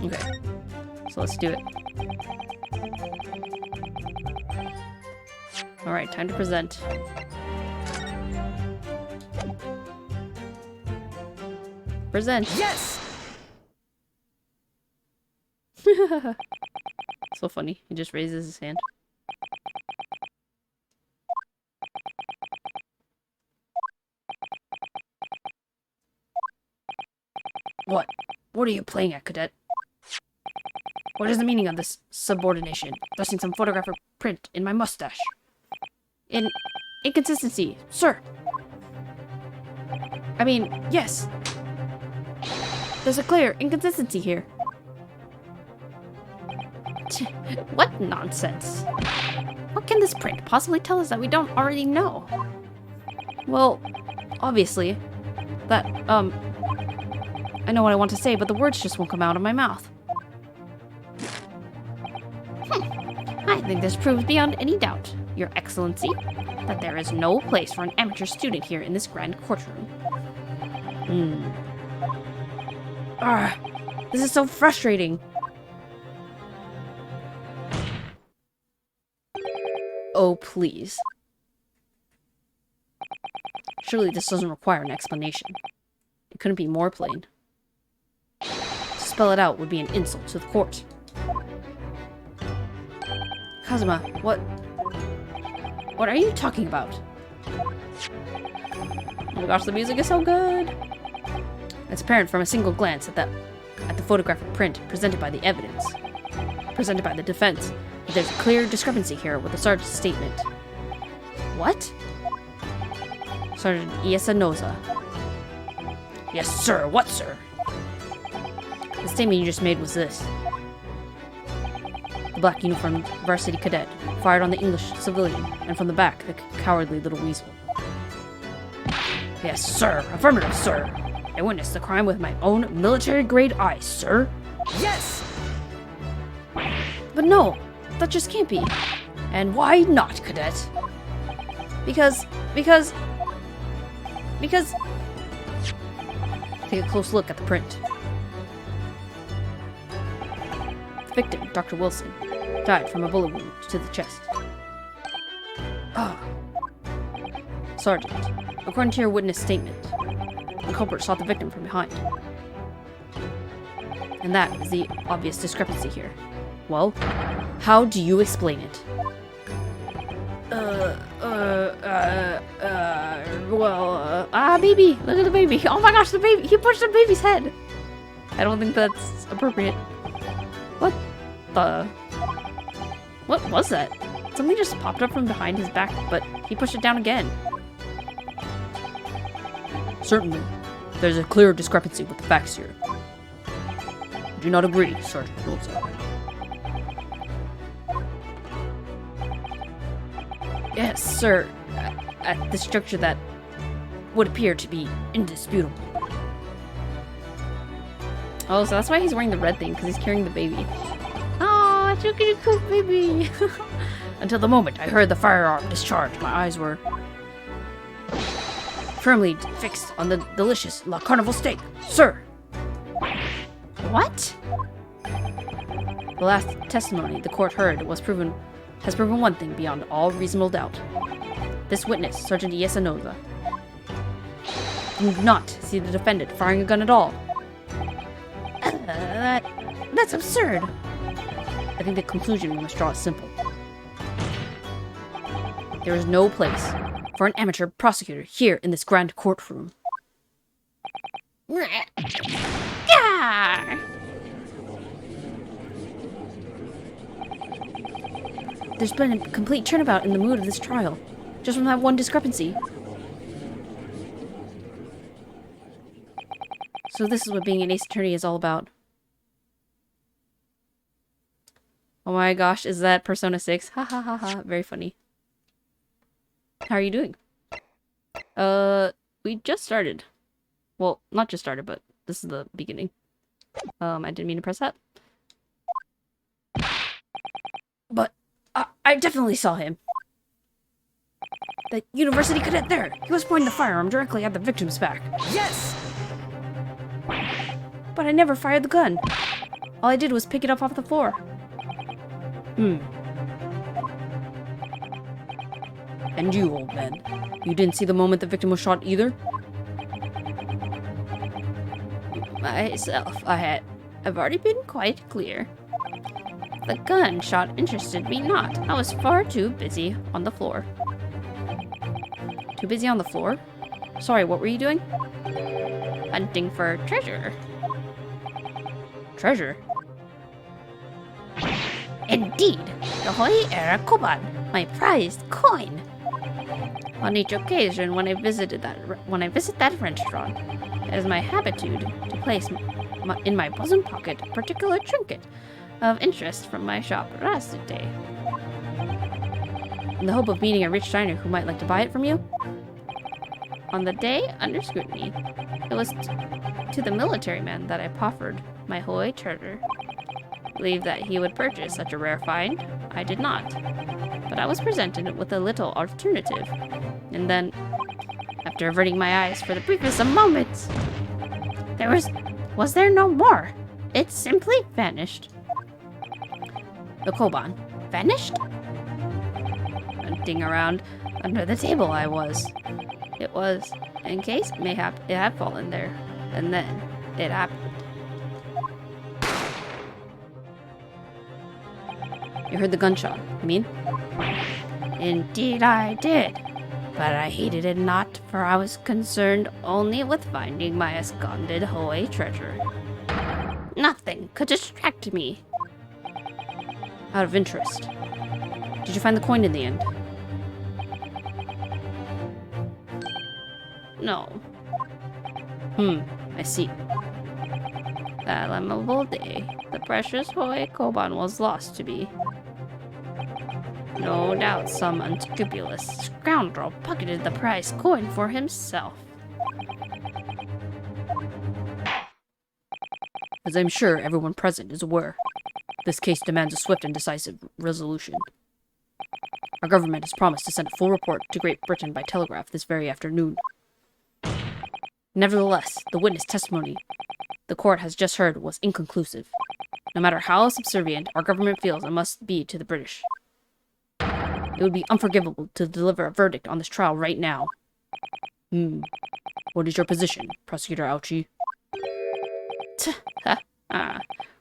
Okay, so let's do it. Alright, time to present. Present! Yes! So funny, he just raises his hand. What? What are you playing at, cadet? What is the meaning of this subordination? Thrusting some photographer print in my mustache. Inconsistency, sir. I mean, yes. There's a clear inconsistency here. What nonsense? What can this print possibly tell us that we don't already know? Well, obviously, that, I know what I want to say, but the words just won't come out of my mouth. I think this proves beyond any doubt, Your Excellency, that there is no place for an amateur student here in this grand courtroom. This is so frustrating. Oh, please. Surely this doesn't require an explanation. It couldn't be more plain. To spell it out would be an insult to the court. Kazuma, what are you talking about? Oh my gosh, the music is so good! It's apparent from a single glance at the photographic print presented by the evidence, presented by the defense, that there's a clear discrepancy here with the sergeant's statement. What? Sergeant Iesanoza. Yes, sir. What, sir? The statement you just made was this. The black uniformed varsity cadet fired on the English civilian, and from the back, the cowardly little weasel. Yes, sir. Affirmative, sir. I witnessed the crime with my own military-grade eyes, sir. Yes! But no, that just can't be. And why not, cadet? Because... Take a close look at the print. The victim, Dr. Wilson, died from a bullet wound to the chest. Sergeant, according to your witness statement, the culprit shot the victim from behind. And that is the obvious discrepancy here. Well, how do you explain it? Baby! Look at the baby! Oh my gosh, the baby! He pushed the baby's head! I don't think that's appropriate. What the... What was that? Something just popped up from behind his back, but he pushed it down again. Certainly, there's a clear discrepancy with the facts here. Do not agree, Sergeant Wilson. Yes, sir. At this juncture, that would appear to be indisputable. Oh, so that's why he's wearing the red thing, because he's carrying the baby. Oh, look at a cool baby. Until the moment I heard the firearm discharge, my eyes were firmly fixed on the delicious La Carnival steak, sir. What? The last testimony the court heard has proven one thing beyond all reasonable doubt. This witness, Sergeant Iesanoza, do not see the defendant firing a gun at all. That's absurd. I think the conclusion we must draw is simple. There is no place for an amateur prosecutor here in this grand courtroom. Yeah! There's been a complete turnabout in the mood of this trial, just from that one discrepancy. So this is what being an ace attorney is all about. Oh my gosh, is that Persona 6? Ha ha ha ha, very funny. How are you doing? We just started. Well, not just started, but this is the beginning. I didn't mean to press that. But I definitely saw him. The university cadet there. He was pointing the firearm directly at the victim's back. Yes! But I never fired the gun. All I did was pick it up off the floor. And you, old man, you didn't see the moment the victim was shot either? Myself, I've already been quite clear. The gunshot interested me not. I was far too busy on the floor. Too busy on the floor? Sorry, what were you doing? Hunting for treasure. Treasure? Indeed, the Holy Era Koban, my prized coin. On each occasion when I visit that restaurant, it is my habitude to place in my bosom pocket a particular trinket of interest from my shop last day, in the hope of meeting a rich diner who might like to buy it from you. On the day under scrutiny, it was to the military man that I proffered my holy treasure. Believed that he would purchase such a rare find. I did not, but I was presented with a little alternative, and then, after averting my eyes for the briefest of moments, was there no more. It simply vanished. The Koban vanished? Hunting around under the table I was. It was, in case mayhap it had fallen there, and then it happened. You heard the gunshot, you mean? Indeed I did, but I heeded it not, for I was concerned only with finding my absconded holy treasure. Nothing could distract me. Out of interest, did you find the coin in the end? No. I see. That memorable day, the precious holy Koban was lost to me. No doubt some unscrupulous scoundrel pocketed the prize coin for himself. As I'm sure everyone present is aware, this case demands a swift and decisive resolution. Our government has promised to send a full report to Great Britain by telegraph this very afternoon. Nevertheless, the witness testimony the court has just heard was inconclusive. No matter how subservient our government feels it must be to the British, it would be unforgivable to deliver a verdict on this trial right now. What is your position, Prosecutor Auchi?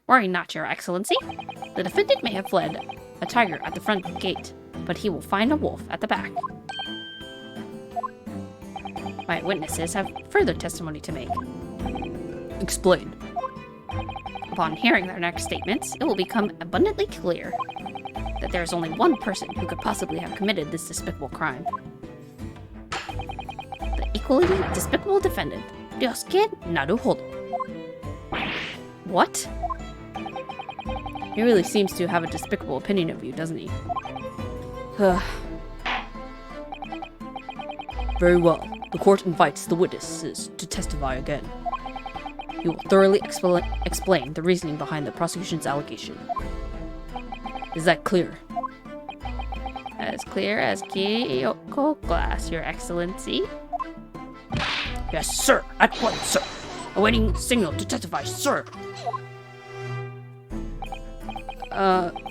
Worry not, Your Excellency. The defendant may have fled a tiger at the front gate, but he will find a wolf at the back. My witnesses have further testimony to make. Explain. Upon hearing their next statements, it will become abundantly clear that there is only one person who could possibly have committed this despicable crime. The equally despicable defendant, Ryosuke Naruhodo. What? He really seems to have a despicable opinion of you, doesn't he? Very well. The court invites the witnesses to testify again. You will thoroughly explain the reasoning behind the prosecution's allegation. Is that clear? As clear as Kyoko glass, Your Excellency. Yes, sir. At once, sir. Awaiting signal to testify, sir.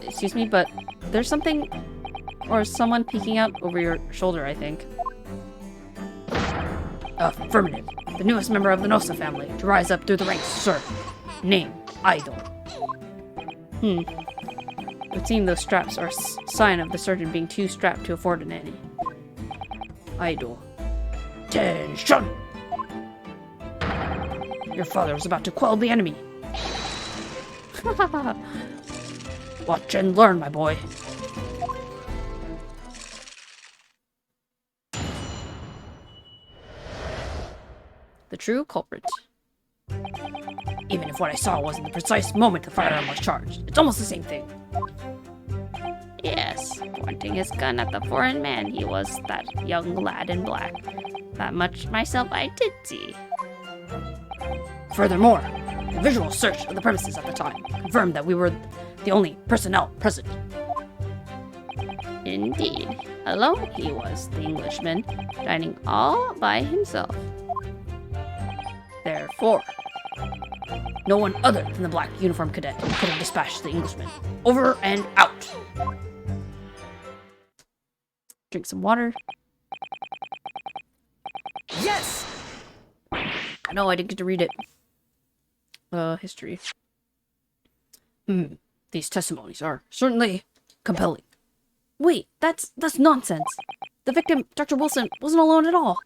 Excuse me, but there's something or someone peeking out over your shoulder, I think. Affirmative. The newest member of the Nosa family to rise up through the ranks, sir. Name, Idol. It would seem those straps are a sign of the surgeon being too strapped to afford a nanny. Idol. Tension! Your father was about to quell the enemy. Watch and learn, my boy. The true culprit. Even if what I saw wasn't the precise moment the firearm was charged, it's almost the same thing. Yes, pointing his gun at the foreign man, he was that young lad in black. That much myself I did see. Furthermore, the visual search of the premises at the time confirmed that we were the only personnel present. Indeed. Alone he was, the Englishman, dining all by himself. Therefore, no one other than the black uniformed cadet could have dispatched the Englishman. Over and out! Drink some water. Yes! I know I didn't get to read it. History. These testimonies are certainly compelling. Wait, that's nonsense. The victim, Dr. Wilson, wasn't alone at all.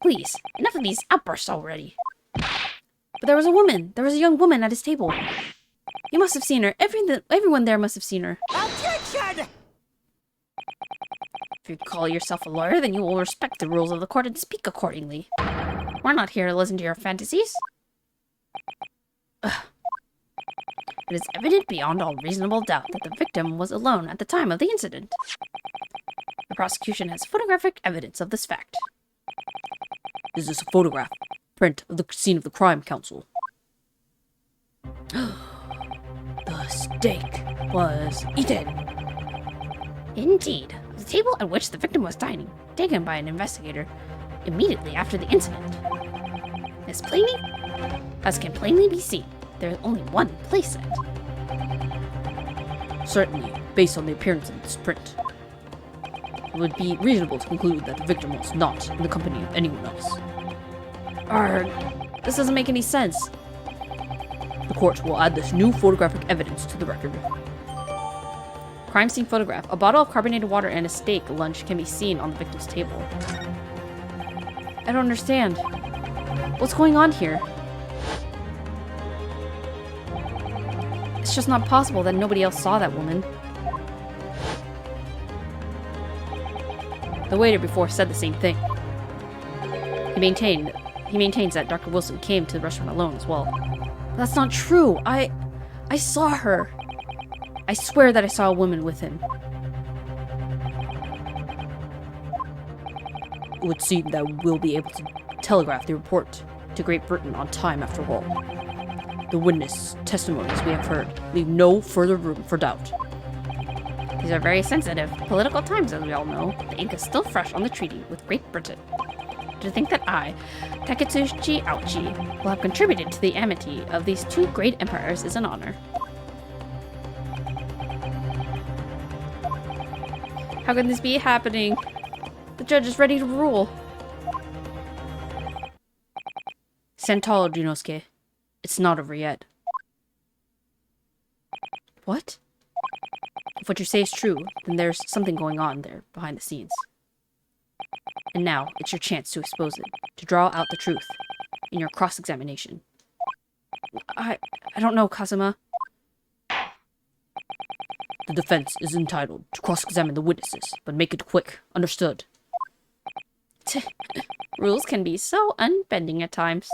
Please, enough of these outbursts already. But there was a woman. There was a young woman at his table. You must have seen her. Everyone there must have seen her. Objection! If you call yourself a lawyer, then you will respect the rules of the court and speak accordingly. We're not here to listen to your fantasies. Ugh. It is evident beyond all reasonable doubt that the victim was alone at the time of the incident. The prosecution has photographic evidence of this fact. Is this a photograph? Print of the scene of the crime, counsel. The steak was eaten. Indeed. The table at which the victim was dining, taken by an investigator immediately after the incident. As can plainly be seen, there is only one place set. Certainly, based on the appearance of this print, it would be reasonable to conclude that the victim was not in the company of anyone else. This doesn't make any sense. The court will add this new photographic evidence to the record. Crime scene photograph. A bottle of carbonated water and a steak lunch can be seen on the victim's table. I don't understand. What's going on here? It's just not possible that nobody else saw that woman. The waiter before said the same thing. He maintains that Dr. Wilson came to the restaurant alone as well. But that's not true. I saw her. I swear that I saw a woman with him. It would seem that we'll be able to telegraph the report to Great Britain on time after all. The witness testimonies we have heard leave no further room for doubt. These are very sensitive political times, as we all know. The ink is still fresh on the treaty with Great Britain. To think that I, Takatsuchi Aochi, will have contributed to the amity of these two great empires is an honor. How can this be happening? The judge is ready to rule. Stand tall, Junosuke. It's not over yet. What? If what you say is true, then there's something going on there behind the scenes. And now, it's your chance to expose it, to draw out the truth in your cross-examination. I don't know, Kazuma. The defense is entitled to cross-examine the witnesses, but make it quick. Understood? Rules can be so unbending at times.